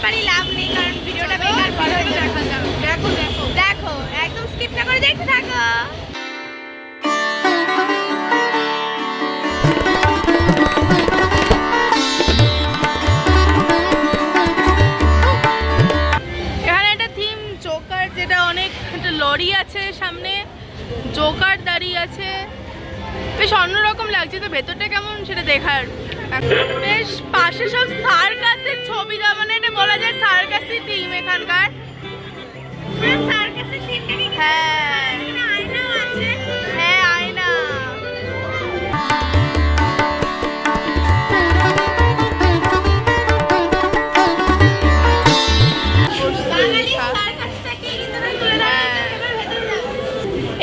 বাড়াবাড়ি লাভ নেই, কারণ ভিডিওটা বেকার বড় হয়ে দেখা যাবে। দেখো দেখো দেখো, একদম স্কিপ না করে দেখতে থাকো। এখানে একটা থিম জোকার, যেটা অনেক একটা লরি আছে সামনে, জোকার দাঁড়িয়ে আছে, বেশ অন্যরকম লাগছে। তো ভেতরটা কেমন সেটা দেখার। বেশ পাশে সব সার্কাসের ছবি দেওয়া, মানে এটা বলা যায় সার্কাসের টিম এখানকার। হ্যাঁ হ্যাঁ আয়না।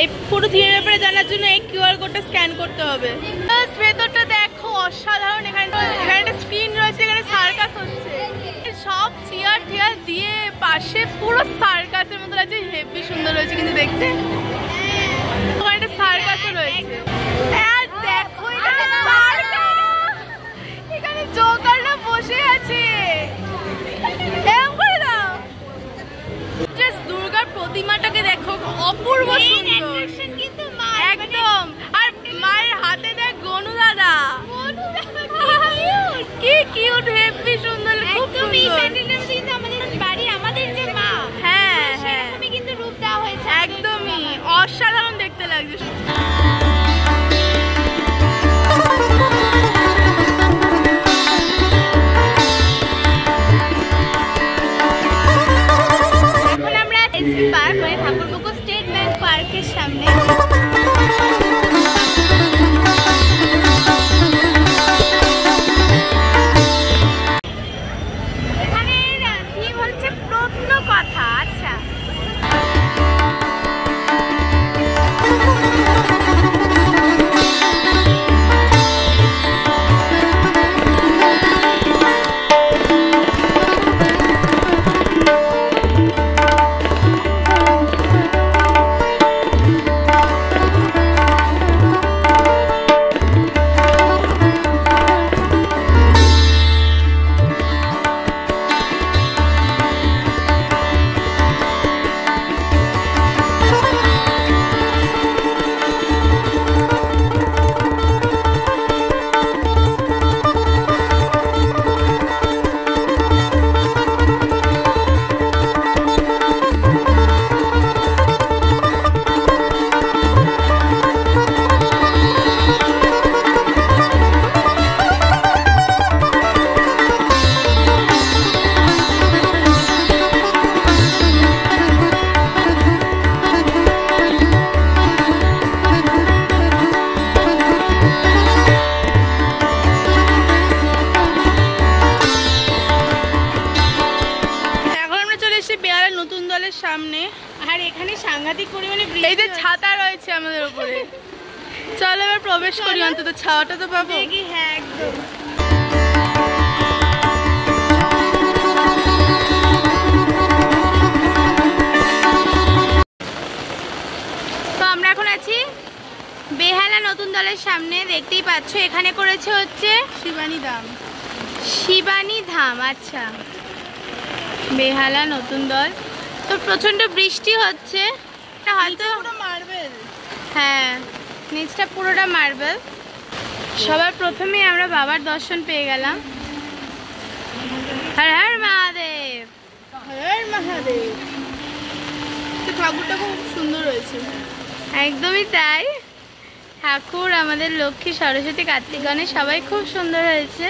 এই পুরো থিমের ব্যাপারে জানার জন্য এই কিউআর কোডটা স্ক্যান করতে হবে। ভেতরটা দেখো অসাধারণ। এখানে একটা স্ক্রিন রয়েছে, এখানে সার্কাস হচ্ছে, সব চেয়ার টিয়ার দিয়ে পাশে পুরো সার্কাসের মতো লাগছে, হেভি সুন্দর হয়েছে কিন্তু দেখতে। ওখানে একটা সার্কাসও রয়েছে। দেখো এখানে জোকাররা বসে আছে, দুর্গার প্রতিমাটাকে দেখো, অপূর্ব সুন্দর একদম। আর মায়ের হাতে দেখ গনু দাদা, কি কিউট, হেভি সুন্দর, খুব সুন্দর। আমাদের যে মা, হ্যাঁ হ্যাঁ কিন্তু রূপ দেওয়া হয়েছে, একদমই অসাধারণ দেখতে লাগছে। পার্ক মানে ঠাকুরপুকুর স্টেট ব্যাংক পার্কের সামনে। এখানে থিম হচ্ছে প্রশ্ন কথা। আচ্ছা সামনে। আর এখানে সাংঘাতিক পরিমাণে এই যে ছাতা রয়েছে আমাদের উপরে। চলো এবার প্রবেশ করি, অন্তত ছাওয়াটা তো পাবো। হ্যাঁ একদম। তো আমরা এখন আছি বেহালা নতুন দলের সামনে, দেখতেই পাচ্ছ। এখানে করেছে হচ্ছে শিবানী ধাম। শিবানী ধাম, আচ্ছা। বেহালা নতুন দল। তো প্রচন্ড বৃষ্টি হচ্ছে, হয়তো মার্বেল। হ্যাঁ নিচটা পুরোটা মার্বেল। সবার প্রথমে আমরা বাবার দর্শন পেয়ে গেলাম। হর হর মহাদেব, হর মহাদেব। ঠাকুরটা খুব সুন্দর হয়েছে, একদমই তাই। ঠাকুর, আমাদের লক্ষ্মী, সরস্বতী, কার্তিক, গণেশ সবাই খুব সুন্দর হয়েছে।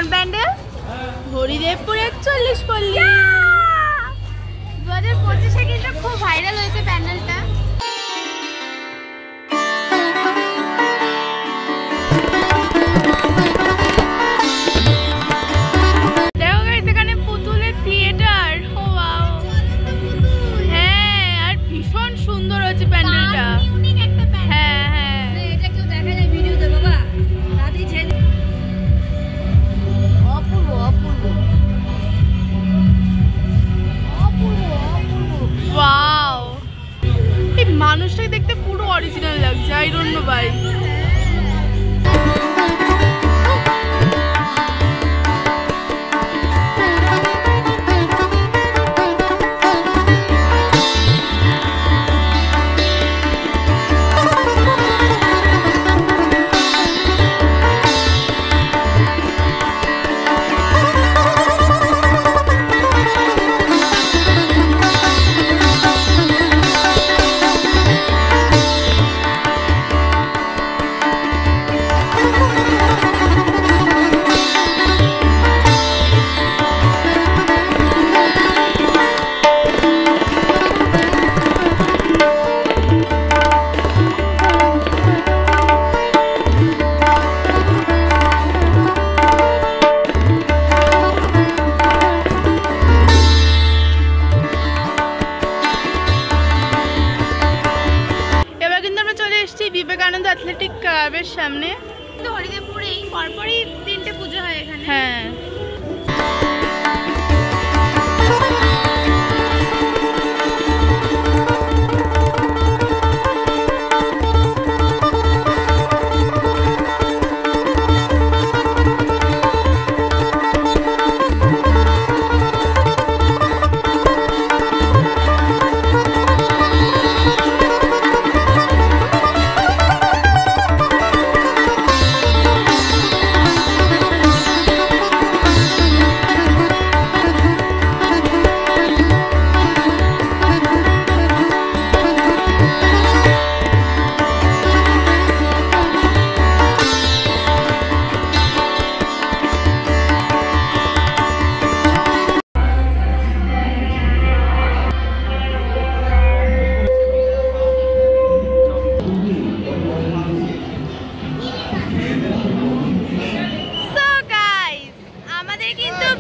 কোন প্যান্ডেল? হরিদেবপুর 41 পল্লী। 2025-এ কিন্তু খুব ভাইরাল হয়েছে প্যান্ডেলটা। দেখো গাইস এখানে পুতুলের থিয়েটার। ও ওয়াও, হ্যাঁ আর ভীষণ সুন্দর হচ্ছে প্যান্ডেলটা। হ্যাঁ হ্যাঁ এটা কেউ দেখা যায় ভিডিওতে বাবা, দাদি ছেড়ে অপূর্ব অপূর্ব অপূর্ব অপূর্ব। ওয়াও, এই মানুষটাকে দেখতে পুরো অরিজিনাল লাগছে। আই ডোন্ট নো ভাই। বিবেকানন্দ অ্যাথলেটিক ক্লাবের সামনে। হরিদেবপুরেই পরপরই 3টে পুজো হয় এখানে। হ্যাঁ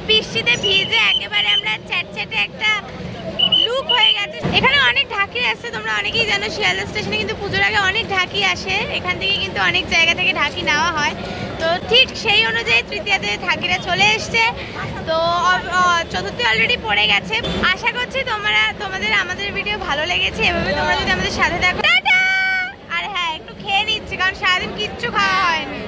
বৃষ্টিতে ভিজে একেবারে আমরা চ্যাটচ্যাটে একটা লুক হয়ে গেছে। এখানে অনেক ঢাকি আসছে, তোমরা অনেকেই জানো শিয়ালদা স্টেশনে কিন্তু পুজোর আগে অনেক ঢাকি আসে। এখান থেকে কিন্তু অনেক জায়গা থেকে ঢাকি নেওয়া হয়। তো ঠিক সেই অনুযায়ী তৃতীয়াতে ঢাকিরা চলে এসছে। তো চতুর্থী অলরেডি পড়ে গেছে। আশা করছি তোমাদের আমাদের ভিডিও ভালো লেগেছে। এভাবে তোমরা যদি আমাদের সাথে দেখো। আর হ্যাঁ একটু খেয়ে নিচ্ছি কারণ সারাদিন কিচ্ছু খাওয়া হয়নি।